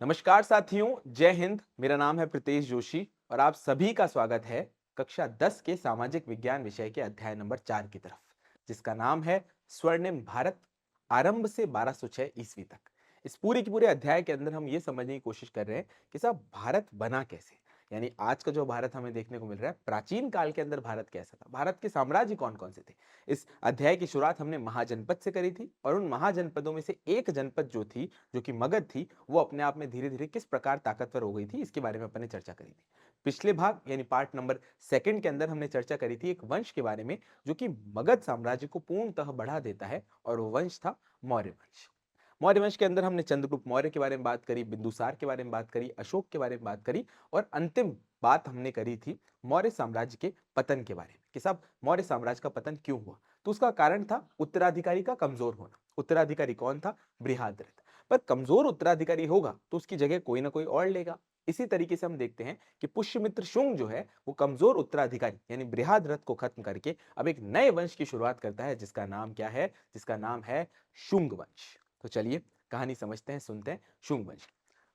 नमस्कार साथियों, जय हिंद। मेरा नाम है प्रीतेश जोशी और आप सभी का स्वागत है कक्षा 10 के सामाजिक विज्ञान विषय के अध्याय नंबर 4 की तरफ, जिसका नाम है स्वर्णिम भारत, आरंभ से 1206 ईस्वी तक। इस पूरे के पूरे अध्याय के अंदर हम ये समझने की कोशिश कर रहे हैं कि साहब भारत बना कैसे। यानी आज का जो भारत हमें देखने को मिल रहा है, प्राचीन काल के अंदर भारत कैसा था, भारत के साम्राज्य कौन कौन से थे। इस अध्याय की शुरुआत हमने महाजनपद से करी थी और उन महाजनपदों में से एक जनपद जो थी, जो कि मगध थी, वो अपने आप में धीरे धीरे किस प्रकार ताकतवर हो गई थी, इसके बारे में अपन ने चर्चा करी थी। पिछले भाग यानी पार्ट नंबर सेकंड के अंदर हमने चर्चा करी थी एक वंश के बारे में, जो कि मगध साम्राज्य को पूर्णतः बढ़ा देता है, और वो वंश था मौर्य वंश। मौर्य वंश के अंदर हमने चंद्रगुप्त मौर्य के बारे में बात करी, बिंदुसार के बारे में बात करी, अशोक के बारे में बात करी, और अंतिम बात हमने करी थी मौर्य साम्राज्य के पतन के बारे में कि साहब मौर्य साम्राज्य का पतन क्यों हुआ। तो उसका कारण था उत्तराधिकारी का कमजोर होना। उत्तराधिकारी कौन था? बृहद्रथ। पर कमजोर उत्तराधिकारी होगा तो उसकी जगह कोई ना कोई और लेगा। इसी तरीके से हम देखते हैं कि पुष्यमित्र शुंग जो है वो कमजोर उत्तराधिकारी यानी बृहद्रथ को खत्म करके अब एक नए वंश की शुरुआत करता है, जिसका नाम क्या है? जिसका नाम है शुंग वंश। तो चलिए कहानी समझते हैं, सुनते हैं शुंग वंश।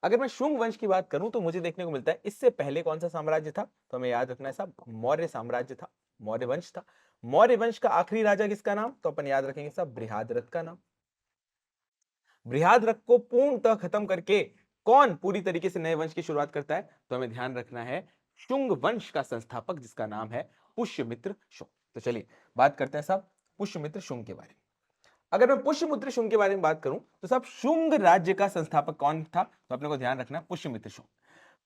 अगर मैं शुंग वंश की बात करूं तो मुझे देखने को मिलता है इससे पहले कौन सा साम्राज्य था, तो हमें याद रखना है साहब, मौर्य साम्राज्य था, मौर्य वंश था। मौर्य वंश का आखिरी राजा किसका नाम? तो अपन याद रखेंगे साहब बृहद्रथ का नाम। बृहद्रथ को पूर्णतः खत्म करके कौन पूरी तरीके से नए वंश की शुरुआत करता है? तो हमें ध्यान रखना है शुंग वंश का संस्थापक, जिसका नाम है पुष्यमित्र शुंग। तो चलिए बात करते हैं साहब पुष्यमित्र शुंग के बारे में। अगर मैं पुष्यमित्र शुंग के बारे में बात करूं तो साहब शुंग राज्य का संस्थापक कौन था? तो अपने को ध्यान रखना है पुष्यमित्र शुंग।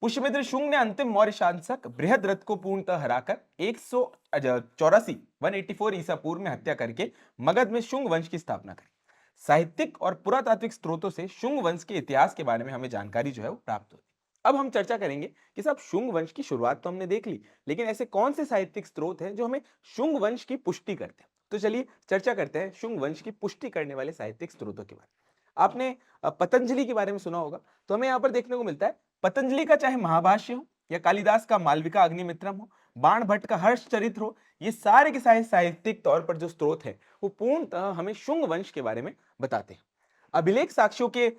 पुष्यमित्र शुंग ने अंतिम मौर्य शासक बृहद्रथ को पूर्णतः हराकर 184 184 ईसा पूर्व में हत्या करके मगध में शुंग वंश की स्थापना करी। साहित्यिक और पुरातात्विक स्रोतों से शुंग वंश के इतिहास के बारे में हमें जानकारी जो है वो प्राप्त होती है। अब हम चर्चा करेंगे कि साहब शुंग वंश की शुरुआत तो हमने देख ली, लेकिन ऐसे कौन से साहित्यिक स्रोत हैं जो हमें शुंग वंश की पुष्टि करते हैं। तो चलिए चर्चा करते हैं शुंग वंश की पुष्टि करने वाले साहित्यिक स्रोतों के बारे में। आपने पतंजलि के बारे में सुना होगा, तो हमें यहाँ पर देखने को मिलता है पतंजलि का चाहे महाभाष्य हो या कालिदास का मालविका अग्निमित्रम हो, बाण भट्ट का हर्ष चरित्र हो, ये सारे के सारे साहित्यिक तौर पर जो स्रोत है वो पूर्णतः हमें शुंग वंश के बारे में बताते हैं। अभिलेख साक्ष्यों के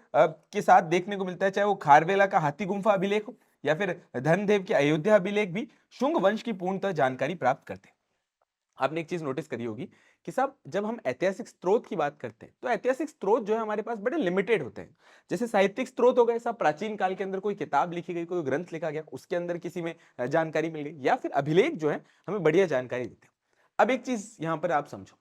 साथ देखने को मिलता है, चाहे वो खारवेला का हाथी गुम्फा अभिलेख हो या फिर धनदेव के अयोध्या अभिलेख, भी शुंग वंश की पूर्णतः जानकारी प्राप्त करते हैं। आपने एक चीज नोटिस करी होगी कि साहब जब हम ऐतिहासिक स्रोत की बात करते हैं तो ऐतिहासिक स्रोत जो है हमारे पास बड़े लिमिटेड होते हैं। जैसे साहित्यिक स्रोत हो गए साहब, प्राचीन काल के अंदर कोई किताब लिखी गई, कोई ग्रंथ लिखा गया, उसके अंदर किसी में जानकारी मिल गई, या फिर अभिलेख जो है हमें बढ़िया जानकारी देते हैं। अब एक चीज यहां पर आप समझो,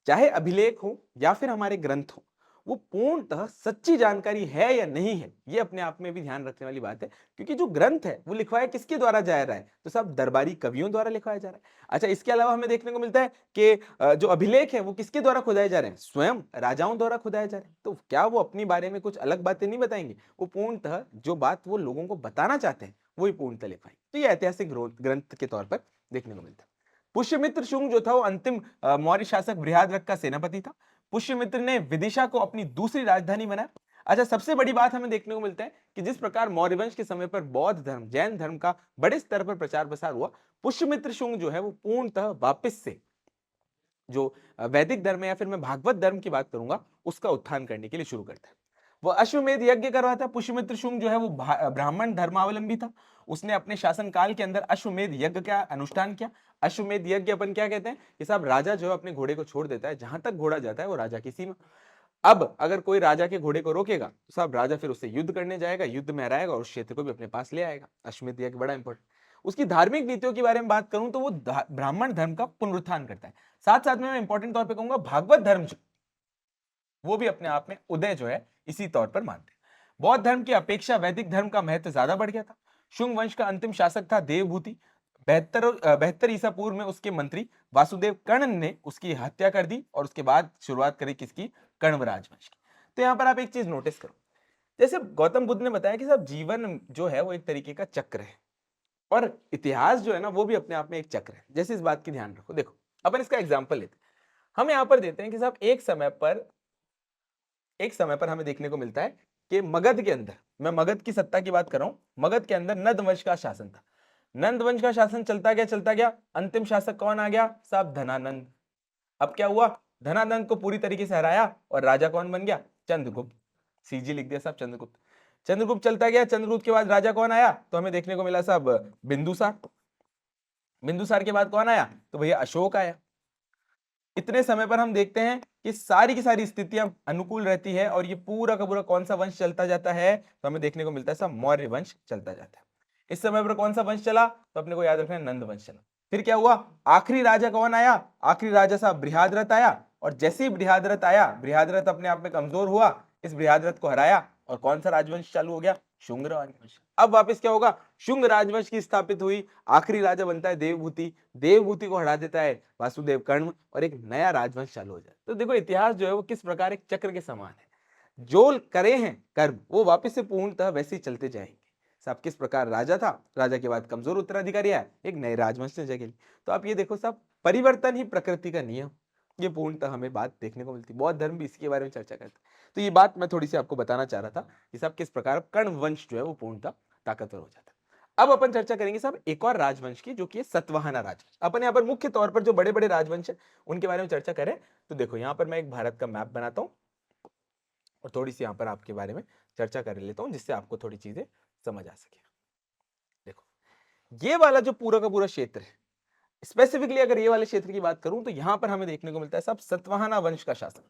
चाहे अभिलेख हो या फिर हमारे ग्रंथ हो, वो पूर्णतः सच्ची जानकारी है या नहीं है, ये अपने आप में भी ध्यान रखने वाली बात है। क्योंकि जो ग्रंथ है वो लिखवाया किसके द्वारा जा रहा है? तो सब दरबारी कवियों द्वारा लिखवाया जा रहा है। अच्छा, इसके अलावा हमें देखने को मिलता है कि जो अभिलेख है वो किसके द्वारा खुदाए जा रहे हैं? स्वयं राजाओं द्वारा खुदाए जा रहे हैं। तो क्या वो अपनी बारे में कुछ अलग बातें नहीं बताएंगे? वो पूर्णतः जो बात वो लोगों को बताना चाहते हैं वही पूर्णतः लिखवाएंगे। तो ये ऐतिहासिक ग्रंथ के तौर पर देखने को मिलता है। पुष्यमित्र शुंग जो था वो अंतिम मौर्य शासक बृहद्रथ का सेनापति था। पुष्यमित्र ने विदिशा को अपनी दूसरी राजधानी बनाया। अच्छा, सबसे बड़ी बात हमें देखने को मिलता है कि जिस प्रकार मौर्य वंश के समय पर बौद्ध धर्म, जैन धर्म का बड़े स्तर पर प्रचार प्रसार हुआ, पुष्यमित्र शुंग जो है वो पूर्णतः वापस से जो वैदिक धर्म है या फिर मैं भागवत धर्म की बात करूंगा, उसका उत्थान करने के लिए शुरू करता है। वो अश्वमेध यज्ञ करवाता है। पुष्यमित्र शुंग जो है वो ब्राह्मण धर्मावलंबी था। उसने अपने शासन काल के अंदर अश्वमेध यज्ञ का अनुष्ठान किया। अश्वमेध यज्ञ अपन क्या कहते हैं कि साहब राजा जो है अपने घोड़े को छोड़ देता है, जहां तक घोड़ा जाता है वो राजा की सीमा। अब अगर कोई राजा के घोड़े को रोकेगा तो साहब राजा फिर उससे युद्ध करने जाएगा, युद्ध में हराएगा और उस क्षेत्र को भी अपने पास ले आएगा। अश्वमेध यज्ञ बड़ा इंपॉर्टेंट। उसकी धार्मिक नीतियों के बारे में बात करूं तो वो ब्राह्मण धर्म का पुनरुत्थान करता है। साथ साथ में मैं इंपॉर्टेंट तौर पे कहूंगा भागवत धर्म जो वो भी अपने आप में उदय जो है इसी तौर पर मानते हैं। बौद्ध धर्म की अपेक्षा वैदिक धर्म का महत्व ज्यादा बढ़ गया था। शुंग वंश का अंतिम शासक था देवभूति। 72 ईसा पूर्व में उसके मंत्री वासुदेव कर्ण ने उसकी हत्या कर दी और उसके बाद शुरुआत करी किसकी? कण्व राजवंश की। तो यहां पर आप एक चीज नोटिस करो, जैसे गौतम बुद्ध ने बताया कि सब जीवन जो है वो एक तरीके का चक्र है, और इतिहास जो है ना वो भी अपने आप में एक चक्र है। जैसे इस बात की ध्यान रखो, देखो अपन इसका एग्जाम्पल लेते हैं। हम यहां पर देते हैं कि साहब एक समय पर हमें देखने को मिलता है कि मगध के अंदर, मैं मगध की सत्ता की बात कर रहा हूं, मगध के अंदर नंद वंश का शासन था। नंद वंश का शासन चलता गया चलता गया, अंतिम शासक कौन आ गया साहब? धनानंद। अब क्या हुआ? धनानंद को पूरी तरीके से हराया और राजा कौन बन गया? चंद्रगुप्त। सीजी लिख दिया साहब, चंद्रगुप्त। चंद्रगुप्त चलता गया, चंद्रगुप्त के बाद राजा कौन आया? तो हमें देखने को मिला साहब बिंदुसार। बिंदुसार के बाद कौन आया? तो भैया अशोक आया। इतने समय पर हम देखते हैं कि सारी की सारी स्थितियां अनुकूल रहती है और ये पूरा का पूरा कौन सा वंश चलता जाता है? तो हमें देखने को मिलता है सब मौर्य वंश चलता जाता है। इस समय पर कौन सा वंश चला? तो अपने को याद रखना है नंद वंश चला। फिर क्या हुआ? आखिरी राजा कौन आया? आखिरी राजा साहब बृहद्रथ आया, और जैसे ही बृहद्रथ आया, बृहद्रथ अपने आप में कमजोर हुआ, इस बृहद्रथ को हराया और कौन सा राजवंश चालू हो गया? शुंग राजवंश। अब वापस क्या होगा? शुंग राजवंश की स्थापित हुई, आखिरी राजा बनता है देवभूति, देवभूति को हरा देता है वासुदेव कर्ण और एक नया राजवंश चालू हो जाए। तो देखो इतिहास जो है वो किस प्रकार एक चक्र के समान है, जो करे हैं कर्म वो वापस से पूर्णतः वैसे ही चलते जाएंगे। साहब किस प्रकार राजा था, राजा के बाद कमजोर उत्तराधिकारी आया, एक नए राजवंश ने जगह ली। तो आप ये देखो साहब, परिवर्तन ही प्रकृति का नियम, ये पूर्णतः हमें बात देखने को मिलती है। बौद्ध धर्म भी इसके बारे में चर्चा करता है। तो ये बात मैं थोड़ी सी आपको बताना चाह रहा था कि साहब किस प्रकार कर्ण वंश जो है वो पूर्णतः ताकतवर हो जाता है। अब अपन चर्चा करेंगे साहब एक और राजवंश की, जो कि है सतवाहना राजवंश। अपन यहाँ पर मुख्य तौर पर जो बड़े बड़े राजवंश है उनके बारे में चर्चा करें तो देखो यहाँ पर मैं एक भारत का मैप बनाता हूँ और थोड़ी सी यहाँ पर आपके बारे में चर्चा कर लेता हूँ, जिससे आपको थोड़ी चीजें समझ आ सके। देखो ये वाला जो पूरा का पूरा क्षेत्र है, स्पेसिफिकली अगर ये वाले क्षेत्र की बात करूं तो यहां पर हमें देखने को मिलता है सब सतवाहना वंश का शासन।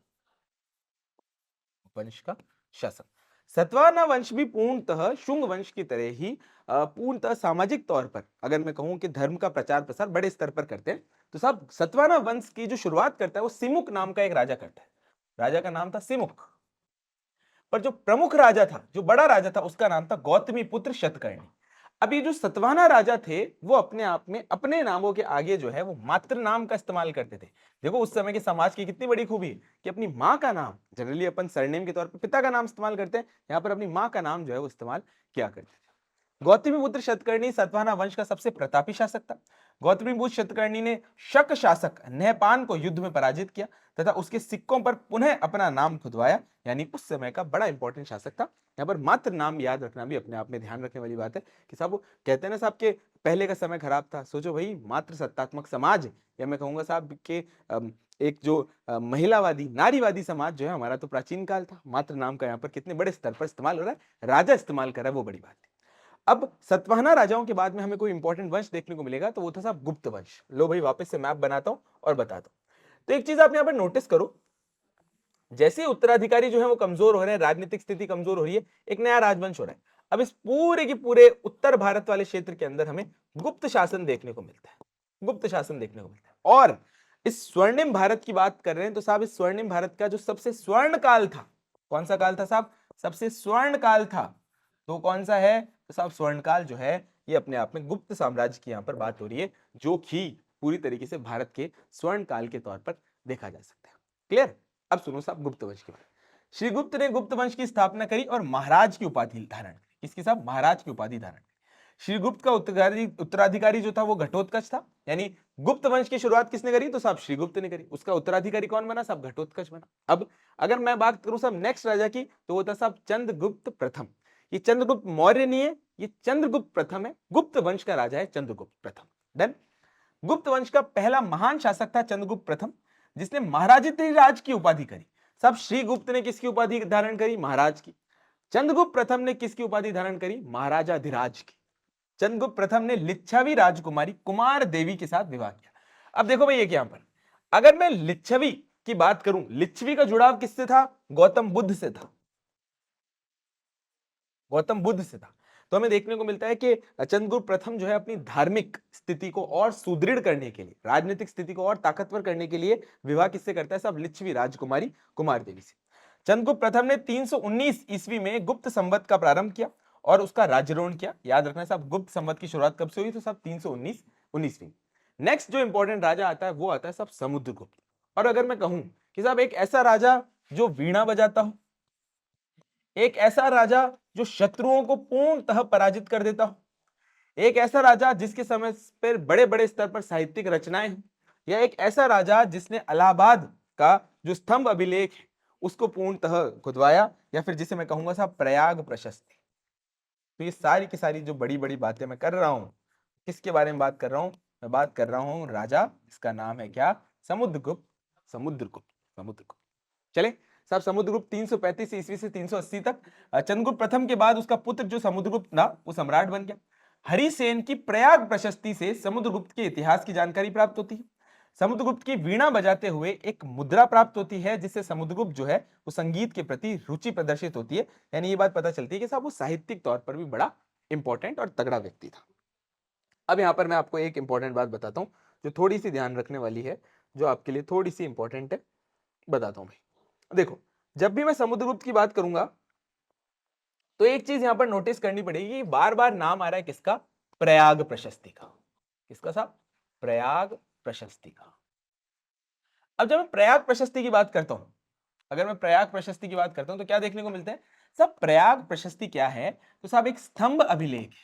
वंश का शासन, सतवाहना वंश भी पूर्णतः शुंग वंश की तरह ही पूर्णतः सामाजिक तौर पर अगर मैं कहूं कि धर्म का प्रचार प्रसार बड़े स्तर पर करते हैं। तो सब सतवाहना वंश की जो शुरुआत करता है वो सिमुक नाम का एक राजा करता है। राजा का नाम था सिमुक, पर जो प्रमुख राजा था, जो बड़ा राजा था, उसका नाम था गौतमी पुत्र शतकर्णी। अब ये जो सतवाहना राजा थे वो अपने आप में अपने नामों के आगे जो है वो मातृ नाम का इस्तेमाल करते थे। देखो उस समय के समाज की कितनी बड़ी खूबी है कि अपनी माँ का नाम, जनरली अपन सरनेम के तौर पर पिता का नाम इस्तेमाल करते हैं, यहाँ पर अपनी माँ का नाम जो है वो इस्तेमाल किया करते थे। गौतमीपुत्र शतकर्णी सतवाहना वंश का सबसे प्रतापी शासक था। गौतमीपुत्र शतकर्णी ने शक शासक नहपान को युद्ध में पराजित किया तथा उसके सिक्कों पर पुनः अपना नाम खुदवाया, यानी उस समय का बड़ा इंपॉर्टेंट शासक था। यहाँ पर मात्र नाम याद रखना भी अपने आप में ध्यान रखने वाली बात है कि साहब वो कहते हैं ना साहब के पहले का समय खराब था। सोचो भाई, मात्र सत्तात्मक समाज, या मैं कहूंगा साहब के एक जो महिलावादी नारीवादी समाज जो है हमारा, तो प्राचीन काल था। मात्र नाम का यहाँ पर कितने बड़े स्तर पर इस्तेमाल हो रहा है, राजा इस्तेमाल कर रहा है, वो बड़ी बात है। अब सतवाहना राजाओं के बाद में हमें कोई इंपॉर्टेंट वंश देखने को मिलेगा तो वो था साहब गुप्त वंश। लो भाई वापस से मैप बनाता हूं और बताता हूं। तो एक चीज आप यहां पर नोटिस करो, जैसे उत्तराधिकारी जो है वो कमजोर हो रहे हैं, राजनीतिक स्थिति कमजोर हो रही है, एक नया राजवंश हो रहा है। अब इस पूरे के पूरे उत्तर भारत वाले क्षेत्र के अंदर हमें गुप्त शासन देखने को मिलता है, गुप्त शासन देखने को मिलता है। और इस स्वर्णिम भारत की बात कर रहे हैं तो साहब इस स्वर्णिम भारत का जो सबसे स्वर्ण काल था, कौन सा काल था साहब? सबसे स्वर्ण काल था, तो कौन सा है? तो साहब स्वर्ण काल जो है ये अपने आप में गुप्त साम्राज्य की यहाँ पर बात हो रही है, जो कि पूरी तरीके से भारत के स्वर्ण काल के तौर पर देखा जा सकता है। क्लियर? अब सुनो साहब गुप्त वंश के बारे में। श्रीगुप्त ने गुप्त वंश की स्थापना करी और महाराज की उपाधि धारण करी। किसकी साहब? महाराज की उपाधि धारण करी। श्रीगुप्त का उत्तराधिकारी जो था वो घटोत्कच था, यानी गुप्त वंश की शुरुआत किसने करी? तो साहब श्रीगुप्त ने करी। उसका उत्तराधिकारी कौन बना? साहब घटोत्कच बना। अब अगर मैं बात करूं साहब नेक्स्ट राजा की, तो वो था साहब चंद्रगुप्त प्रथम। ये चंद्रगुप्त मौर्य नहीं है, ये चंद्रगुप्त प्रथम है। गुप्त वंश का राजा है चंद्रगुप्त प्रथम। डन। गुप्त वंश का पहला महान शासक था चंद्रगुप्त प्रथम, जिसने महाराज की उपाधि करी। सब श्रीगुप्त ने किसकी उपाधि धारण करी? महाराज की। चंद्रगुप्त प्रथम ने किसकी उपाधि धारण करी? महाराजाधिराज की। चंद्रगुप्त प्रथम ने लिच्छवी राजकुमारी कुमार देवी के साथ विवाह किया। अब देखो भाई एक यहां पर अगर मैं लिच्छवी की बात करूं, लिच्छवी का जुड़ाव किससे था? गौतम बुद्ध से था, गौतम बुद्ध से था। तो हमें देखने को मिलता है कि चंद्रगुप्त प्रथम जो है अपनी धार्मिक स्थिति को और सुदृढ़ करने के लिए, राजनीतिक स्थिति को और ताकतवर करने के लिए विवाह किससे करता है? सब लिच्छवी राजकुमारी कुमार देवी से। चंद्रगुप्त प्रथम ने 319 ईस्वी में गुप्त संवत का प्रारंभ किया और उसका राज्यारोहण किया। याद रखना साहब गुप्त संवत की शुरुआत कब से हुई? तो सब 319 नेक्स्ट जो इंपॉर्टेंट राजा आता है वो आता है सब समुद्रगुप्त। और अगर मैं कहूं कि साहब एक ऐसा राजा जो वीणा बजाता हो, एक ऐसा राजा जो शत्रुओं को पूर्णतः पराजित कर देता हो, एक ऐसा राजा जिसके समय पर बड़े बड़े स्तर पर साहित्यिक रचनाएं हैं, या एक ऐसा राजा जिसने इलाहाबाद का जो स्तंभ अभिलेख है उसको पूर्णतः खुदवाया, या फिर जिसे मैं कहूंगा साहब प्रयाग प्रशस्ति। तो ये सारी की सारी जो बड़ी बड़ी बातें मैं कर रहा हूं, किसके बारे में बात कर रहा हूं? मैं बात कर रहा हूं राजा, इसका नाम है क्या? समुद्रगुप्त। समुद्रगुप्त, समुद्रगुप्त। चले साहब समुद्रगुप्त 335 ईस्वी से 380 तक। चंद्रगुप्त प्रथम के बाद उसका पुत्र जो समुद्रगुप्त था वो सम्राट बन गया। हरिसेन की प्रयाग प्रशस्ति से समुद्रगुप्त के इतिहास की जानकारी प्राप्त होती है। समुद्रगुप्त की वीणा बजाते हुए एक मुद्रा प्राप्त होती है, जिससे समुद्रगुप्त जो है वो संगीत के प्रति रुचि प्रदर्शित होती है। यानी ये बात पता चलती है कि साहब वो साहित्यिक तौर पर भी बड़ा इंपॉर्टेंट और तगड़ा व्यक्ति था। अब यहां पर मैं आपको एक इंपॉर्टेंट बात बताता हूं जो थोड़ी सी ध्यान रखने वाली है, जो आपके लिए थोड़ी सी इंपॉर्टेंट है, बताता हूं भाई। देखो, जब भी मैं समुद्रगुप्त की बात करूंगा तो एक चीज यहां पर नोटिस करनी पड़ेगी, बार बार नाम आ रहा है किसका? प्रयाग प्रशस्ति का। किसका साहब? प्रयाग प्रशस्ति का। अब जब मैं प्रयाग प्रशस्ति की बात करता हूं, अगर मैं प्रयाग प्रशस्ति की बात करता हूं तो क्या देखने को मिलता है साहब? प्रयाग प्रशस्ति क्या है? तो साहब एक स्तंभ अभिलेख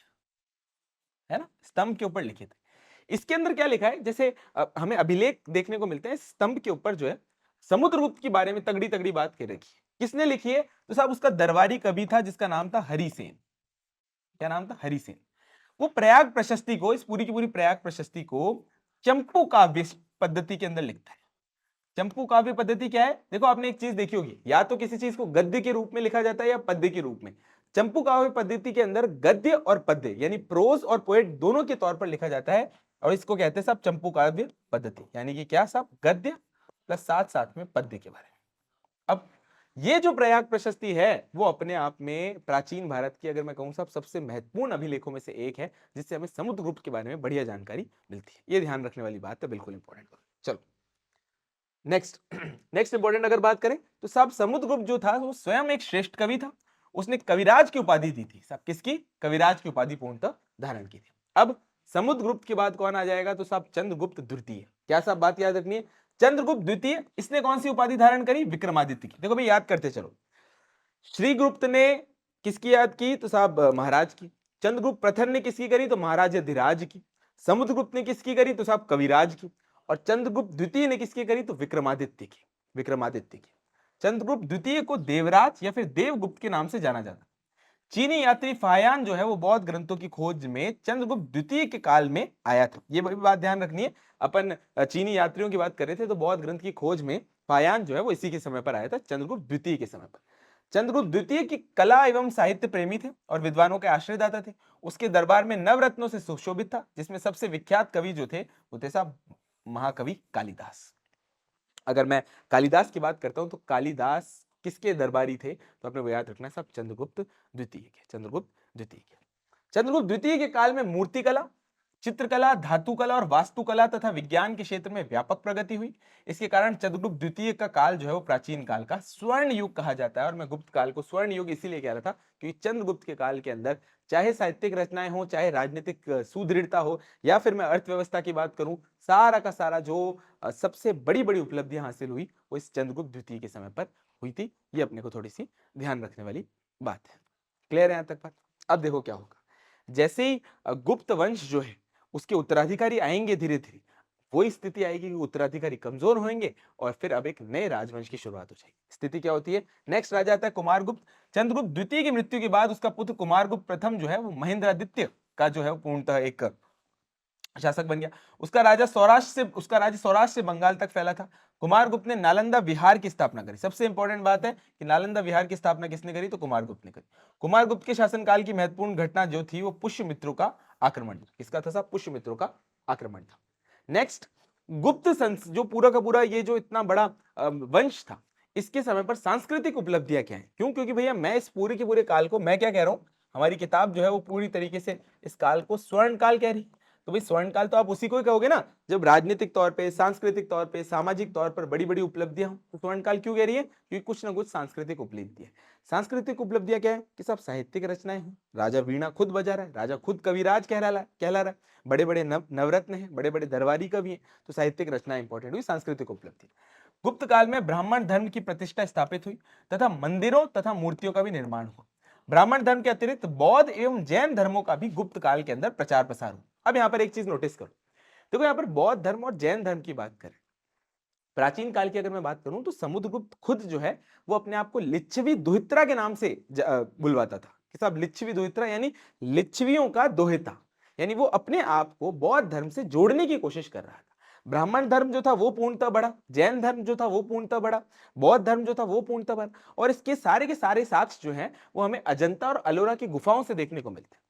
है ना, स्तंभ के ऊपर लिखित है। इसके अंदर क्या लिखा है? जैसे हमें अभिलेख देखने को मिलते हैं, स्तंभ के ऊपर जो है समुद्रगुप्त के बारे में तगड़ी तगड़ी बात कह रखी है। किसने लिखी है? तो साहब उसका दरबारी कवि था जिसका नाम था हरिसेन। क्या नाम था? हरिसेन। वो प्रयाग प्रशस्ति को, इस पूरी की पूरी प्रयाग प्रशस्ति को चंपू काव्य पद्धति के अंदर लिखता है। चंपू काव्य पद्धति क्या है? देखो, आपने एक चीज देखी होगी, या तो किसी चीज को गद्य के रूप में लिखा जाता है या पद्य के रूप में। चंपू काव्य पद्धति के अंदर गद्य और पद्य यानी प्रोज और पोएट दोनों के तौर पर लिखा जाता है, और इसको कहते हैं साहब चंपू काव्य पद्धति। यानी कि क्या साहब? गद्य प्लस साथ साथ में पद्य के बारे में। अब ये जो प्रयाग प्रशस्ति है वो अपने आप में प्राचीन भारत की, अगर मैं कहूं साहब, सबसे महत्वपूर्ण अभिलेखों में से एक है, जिससे हमें समुद्रगुप्त के बारे में बढ़िया जानकारी मिलती है। ये ध्यान रखने वाली बात है, बिल्कुल इंपॉर्टेंट। चलो नेक्स्ट इंपॉर्टेंट अगर बात करें तो साहब समुद्रगुप्त जो था वो स्वयं एक श्रेष्ठ कवि था। उसने कविराज की उपाधि दी थी साहब। किसकी? कविराज की उपाधि पूर्णतः धारण की थी। अब समुद्रगुप्त के बाद कौन आ जाएगा? तो साहब चंद्रगुप्त द्वितीय। क्या साहब बात याद रखनी है? चंद्रगुप्त द्वितीय, इसने कौन सी उपाधि धारण करी? विक्रमादित्य की। देखो भाई, याद करते चलो। श्रीगुप्त ने किसकी याद की? तो साहब महाराज की। चंद्रगुप्त प्रथम ने किसकी करी? तो महाराज धीराज की। समुद्रगुप्त ने किसकी करी? तो साहब कविराज की। और चंद्रगुप्त द्वितीय ने किसकी करी? तो विक्रमादित्य की। विक्रमादित्य की। चंद्रगुप्त द्वितीय को देवराज या फिर देवगुप्त के नाम से जाना जाता। चीनी यात्री फायान जो है वो बौद्ध ग्रंथों की खोज में चंद्रगुप्त द्वितीय के काल में आया था। ये भी बात ध्यान रखनी है। अपन चीनी यात्रियों की बात कर रहे थे तो बौद्ध ग्रंथ की खोज में फायान जो है वो इसी के समय पर आया था, चंद्रगुप्त द्वितीय के समय पर। चंद्रगुप्त द्वितीय की कला एवं साहित्य प्रेमी थे और विद्वानों के आश्रयदाता थे। उसके दरबार में नवरत्नों से सुशोभित था, जिसमें सबसे विख्यात कवि जो थे वो थे साहब महाकवि कालिदास। अगर मैं कालिदास की बात करता हूं तो कालिदास किसके दरबारी थे? तो आपने वो याद रखना है साहब, चंद्रगुप्त द्वितीय के। चंद्रगुप्त द्वितीय के। चंद्रगुप्त द्वितीय के काल में मूर्तिकला, चित्रकला, धातुकला और वास्तुकला तथा विज्ञान के क्षेत्र में व्यापक प्रगति हुई। इसके कारण चंद्रगुप्त द्वितीय का काल जो है वो प्राचीन काल का स्वर्ण युग कहा जाता है। और मैं गुप्त काल को स्वर्ण युग इसीलिए कह रहा था क्योंकि चंद्रगुप्त के काल के अंदर चाहे साहित्यिक रचनाएं हो, चाहे राजनीतिक सुदृढ़ता हो, या फिर मैं अर्थव्यवस्था की बात करूं, सारा का सारा जो सबसे बड़ी बड़ी उपलब्धियां हासिल हुई वो इस चंद्रगुप्त द्वितीय के समय पर हुई थी। ये अपने को थोड़ी सी ध्यान रखने वाली बात है। क्लियर है यहां तक बात? अब देखो क्या होगा, जैसे ही गुप्त वंश जो है उसके उत्तराधिकारी आएंगे, धीरे धीरे वही स्थिति आएगी कि उत्तराधिकारी कमजोर होंगे और फिर अब एक नए राजवंश की शुरुआत हो जाएगी। स्थिति क्या होती है? नेक्स्ट राजा आता है कुमारगुप्त। चंद्रगुप्त द्वितीय की मृत्यु के बाद उसका पुत्र कुमारगुप्त प्रथम जो है वो महेंद्रादित्य का जो है वो पूर्णतः एक शासक बन गया। उसका राज्य सौराष्ट्र से बंगाल तक फैला था। कुमारगुप्त ने नालंदा विहार की स्थापना करी। सबसे इंपॉर्टेंट बात है कि नालंदा विहार की स्थापना किसने करी? तो कुमारगुप्त ने करी। कुमारगुप्त के शासनकाल की महत्वपूर्ण घटना जो थी वो पुष्यमित्रों का आक्रमण। किसका था साहब? पुष्यमित्रों का आक्रमण था। नेक्स्ट, गुप्त जो पूरा का पूरा ये जो इतना बड़ा वंश था, इसके समय पर सांस्कृतिक उपलब्धियां क्या है? क्यों? क्योंकि भैया मैं इस पूरे के पूरे काल को, मैं क्या कह रहा हूं, हमारी किताब जो है वो पूरी तरीके से इस काल को स्वर्ण काल कह रही। तो भाई स्वर्ण काल तो आप उसी को ही कहोगे ना जब राजनीतिक तौर पे, सांस्कृतिक तौर पे, सामाजिक तौर पर बड़ी बड़ी उपलब्धियां हो। तो स्वर्ण काल क्यों कह रही है? क्योंकि कुछ ना कुछ सांस्कृतिक उपलब्धि है। सांस्कृतिक उपलब्धियां क्या है? कि सब साहित्यिक रचनाएं हैं, राजा वीणा खुद बजा रहा है, राजा खुद कविराज कहला रहा है, बड़े बड़े नवरत्न हैं, बड़े बड़े दरबारी कवि हैं। तो साहित्यिक रचनाएं इंपॉर्टेंट हुई, सांस्कृतिक उपलब्धि। गुप्त काल में ब्राह्मण धर्म की प्रतिष्ठा स्थापित हुई तथा मंदिरों तथा मूर्तियों का भी निर्माण हुआ। ब्राह्मण धर्म के अतिरिक्त बौद्ध एवं जैन धर्मों का भी गुप्त काल के अंदर प्रचार प्रसार हुआ। अब यहां पर एक चीज नोटिस करो, देखो यहां पर बौद्ध धर्म और जैन धर्म की बात करें, प्राचीन काल की अगर मैं बात करूं तो समुद्रगुप्त खुद जो है वो अपने आप को लिच्छवी दुहित्रा के नाम से बुलवाता था। कि साहब लिच्छवी दुहित्रा यानी लिच्छवियों का दोहिता, यानी वो अपने आप को बौद्ध धर्म से जोड़ने की कोशिश कर रहा था। ब्राह्मण धर्म जो था वो पूर्णतः बढ़ा, जैन धर्म जो था वो पूर्णतः बढ़ा, बौद्ध धर्म जो था वो पूर्णतः बढ़ा, और इसके सारे के सारे साक्ष्य जो हैं वो हमें अजंता और अलोरा की गुफाओं से देखने को मिलते हैं।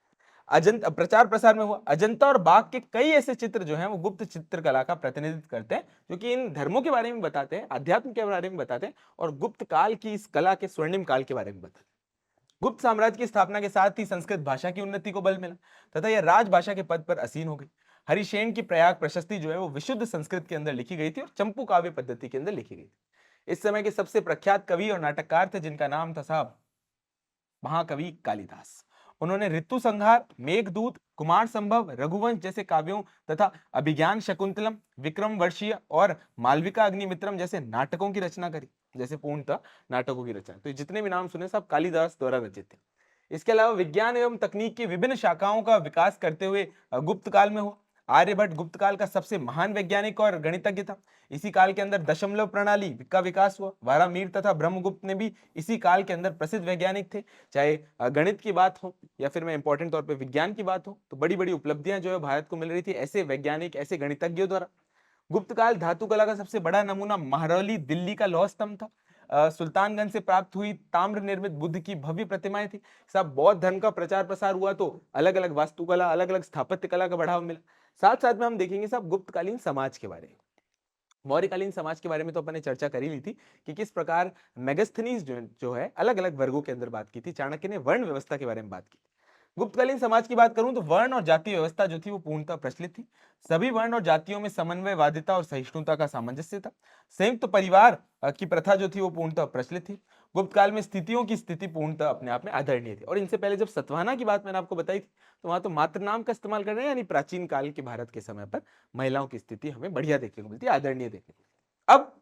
अजंता प्रचार प्रसार में हुआ। अजंता और बाघ के कई ऐसे चित्र जो हैं वो गुप्त चित्रकला का प्रतिनिधित्व करते हैं, जो कि इन धर्मों के बारे में बताते हैं, अध्यात्म के बारे में बताते हैं, और गुप्त काल की इस कला के स्वर्णिम काल के बारे में बताते हैं। गुप्त साम्राज्य की स्थापना के साथ ही संस्कृत भाषा की उन्नति को बल मिला तथा यह राजभाषा के पद पर आसीन हो गई। हरिशेन की प्रयाग प्रशस्ति जो है वो विशुद्ध संस्कृत के अंदर लिखी गई थी और चंपू काव्य पद्धति के अंदर लिखी गई थी। इस समय के सबसे प्रख्यात कवि और नाटककार थे जिनका नाम था साहब महाकवि कालिदास। उन्होंने ऋतु संहार, मेघदूत, कुमार संभव, रघुवंश जैसे काव्यों तथा अभिज्ञान शकुंतलम, विक्रम वर्षीय और मालविका अग्निमित्रम जैसे नाटकों की रचना करी। जैसे पूर्णतः नाटकों की रचना, तो जितने भी नाम सुने सब कालिदास द्वारा रचित थे। इसके अलावा विज्ञान एवं तकनीक की विभिन्न शाखाओं का विकास करते हुए गुप्त काल में हुआ। आर्यभट्ट गुप्त काल का सबसे महान वैज्ञानिक और गणितज्ञ था। इसी काल के अंदर दशमलव प्रणाली का विकास हुआ। वारामीर तथा ब्रह्मगुप्त ने भी इसी काल के अंदर प्रसिद्ध वैज्ञानिक थे। चाहे गणित की बात हो या फिर मैं इंपॉर्टेंट तौर पे विज्ञान की बात हो, तो बड़ी बड़ी उपलब्धियां जो है भारत को मिल रही थी ऐसे वैज्ञानिक, ऐसे गणितज्ञों द्वारा। गुप्त काल धातु कला का सबसे बड़ा नमूना महरौली दिल्ली का लौह स्तंभ था। सुल्तानगंज से प्राप्त हुई ताम्र निर्मित बुद्ध की भव्य प्रतिमाएं थी। सब बौद्ध धर्म का प्रचार प्रसार हुआ तो अलग अलग वास्तुकला, अलग अलग स्थापत्य कला का बढ़ावा मिला। साथ साथ में हम देखेंगे सब गुप्तकालीन समाज के बारे में। मौर्यकालीन समाज के बारे में तो अपन ने चर्चा कर ही ली थी कि किस प्रकार मेगास्थनीज जो है अलग अलग वर्गों के अंदर बात की थी। चाणक्य ने वर्ण व्यवस्था के बारे में बात की थी। गुप्तकालीन समाज की बात करूं तो वर्ण और जाति व्यवस्था जो थी वो पूर्णतः प्रचलित थी। सभी वर्ण और जातियों में समन्वयवादिता और सहिष्णुता का सामंजस्य था। संयुक्त परिवार की प्रथा जो थी वो पूर्णतः प्रचलित थी। गुप्त काल में स्थितियों की स्थिति पूर्णतः अपने आप में आदरणीय थी। और इनसे पहले जब सतवाहना की बात मैंने आपको बताई थी तो वहां तो मातृ नाम का इस्तेमाल कर रहे हैं, यानी प्राचीन काल के भारत के समय पर महिलाओं की स्थिति हमें बढ़िया देखने को मिलती है, आदरणीय देखने को मिलती है। अब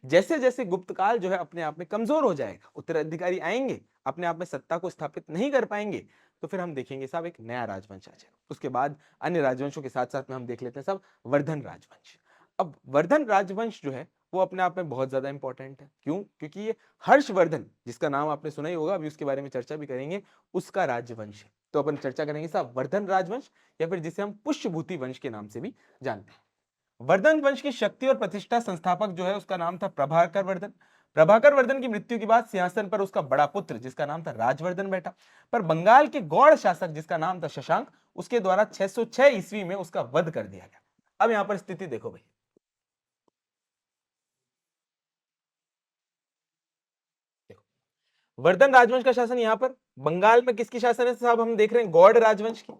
जैसे जैसे गुप्त काल जो है अपने आप में कमजोर हो जाएगा, उत्तराधिकारी आएंगे, अपने आप में सत्ता को स्थापित नहीं कर पाएंगे, तो फिर हम देखेंगे साहब एक नया राजवंश आ जाएगा। उसके बाद अन्य राजवंशों के साथ साथ में हम देख लेते हैं साहब वर्धन राजवंश। अब वर्धन राजवंश जो है वो अपने आप में बहुत ज्यादा इंपॉर्टेंट है। क्यों? क्योंकि ये हर्षवर्धन, जिसका नाम आपने सुना ही होगा, अभी उसके बारे में चर्चा भी करेंगे, उसका राजवंश है। तो अपन चर्चा करेंगे साहब वर्धन राजवंश, या फिर जिसे हम पुष्यभूति वंश के नाम से भी जानते हैं। वर्धन वंश की शक्ति और प्रतिष्ठा संस्थापक जो है उसका नाम था प्रभाकर वर्धन। प्रभाकर वर्धन की मृत्यु के बाद सिंहासन पर उसका बड़ा पुत्र जिसका नाम था राजवर्धन बैठा। पर बंगाल के गौड़ शासक जिसका नाम था शशांक, उसके द्वारा 606 ईस्वी में उसका वध कर दिया गया। अब यहां पर स्थिति देखो भाई, देखो वर्धन राजवंश का शासन यहां पर बंगाल में किसकी शासन है साहब? हम देख रहे हैं गौड़ राजवंश की,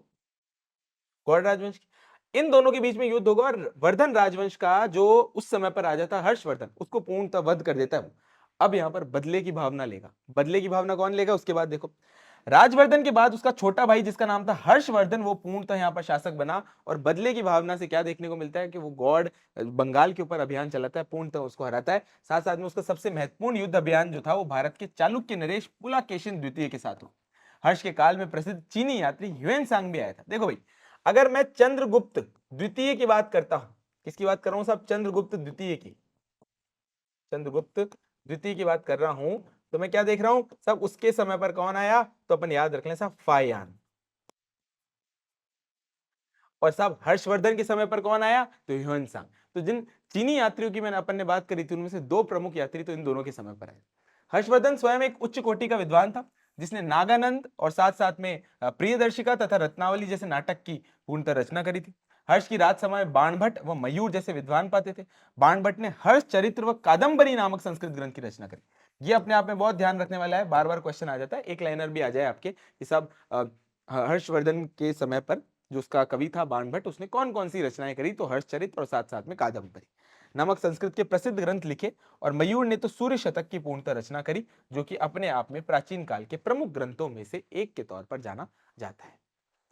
गौड़ राजवंश की। इन दोनों के बीच में युद्ध होगा और वर्धन राजवंश का जो उस समय पर राजा था हर्षवर्धन, उसको पूर्णतः वध कर देता है। अब यहां पर बदले की भावना लेगा। बदले की भावना कौन लेगा? उसके बाद देखो राजवर्धन के बाद उसका छोटा भाई जिसका नाम था हर्षवर्धन, वो पूर्णतः यहां पर शासक बना। और बदले की भावना से क्या देखने को मिलता है कि वो गौड़ बंगाल के ऊपर अभियान चलाता है, पूर्णतः उसको हराता है। साथ साथ में उसका सबसे महत्वपूर्ण युद्ध अभियान जो था वो भारत के चालुक्य नरेश पुलाकेशिन द्वितीय के साथ हुआ। हर्ष के काल में प्रसिद्ध चीनी यात्री ह्यूएन सांग भी आया था। देखो भाई, अगर मैं चंद्रगुप्त द्वितीय की बात करता हूं, किसकी बात कर रहा हूं साहब? चंद्रगुप्त द्वितीय की, चंद्रगुप्त द्वितीय की बात कर रहा हूं, तो मैं क्या देख रहा हूं सब? उसके समय पर कौन आया? तो अपन याद रख लें साहब फायान। और साहब हर्षवर्धन के समय पर कौन आया? तो ह्यूएन। तो जिन चीनी यात्रियों की मैंने अपन ने बात करी थी उनमें से दो प्रमुख यात्री तो इन दोनों के समय पर आए। हर्षवर्धन स्वयं एक उच्च कोटि का विद्वान था जिसने नागानंद और साथ साथ में प्रियदर्शिका तथा रत्नावली जैसे नाटक की पूर्णतः रचना करी थी। हर्ष की राज समय बाणभट्ट व मयूर जैसे विद्वान पाते थे। बाणभट्ट ने हर्ष चरित्र व कादंबरी नामक संस्कृत ग्रंथ की रचना करी। ये अपने आप में बहुत ध्यान रखने वाला है, बार बार क्वेश्चन आ जाता है, एक लाइनर भी आ जाए आपके कि साहब हर्षवर्धन के समय पर जो उसका कवि था बाणभट्ट, उसने कौन कौन सी रचनाएं करी? तो हर्षचरित्र और साथ साथ में कादंबरी नामक संस्कृत के प्रसिद्ध ग्रंथ लिखे। और मयूर ने तो सूर्य शतक की पूर्णतः रचना करी, जो कि अपने आप में प्राचीन काल के प्रमुख ग्रंथों में से एक के तौर पर जाना जाता है।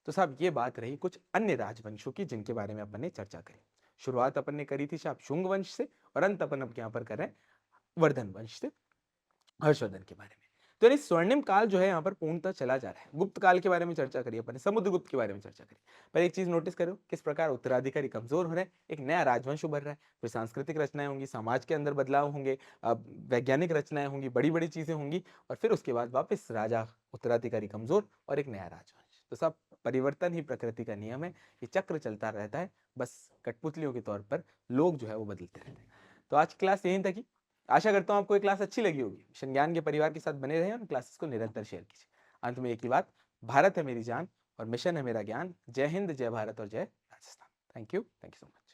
तो साहब ये बात रही कुछ अन्य राजवंशों की जिनके बारे में अपन ने चर्चा करी। शुरुआत अपन ने करी थी साहब शुंग वंश से, और अंत अपन अब यहाँ पर कर रहे हैं वर्धन वंश से, हर्षवर्धन के बारे में। तो यानी स्वर्णिम काल जो है यहाँ पर पूर्णतः चला जा रहा है। गुप्त काल के बारे में चर्चा करी अपन ने, समुद्रगुप्त के बारे में चर्चा करी। पर एक चीज नोटिस करो, किस प्रकार उत्तराधिकारी कमजोर हो रहे हैं, एक नया राजवंश उभर रहा है। फिर सांस्कृतिक रचनाएं होंगी, समाज के अंदर बदलाव होंगे, वैज्ञानिक रचनाएं होंगी, बड़ी बड़ी चीजें होंगी, और फिर उसके बाद वापस राजा उत्तराधिकारी कमजोर और एक नया राजवंश। तो सब परिवर्तन ही प्रकृति का नियम है, ये चक्र चलता रहता है, बस कठपुतलियों के तौर पर लोग जो है वो बदलते रहते हैं। तो आज की क्लास यहीं तक ही। आशा करता हूँ आपको ये क्लास अच्छी लगी होगी। मिशन ज्ञान के परिवार के साथ बने रहें और क्लासेस को निरंतर शेयर कीजिए। अंत में एक ही बात, भारत है मेरी जान और मिशन है मेरा ज्ञान। जय हिंद, जय भारत और जय Rajasthan. Thank you so much.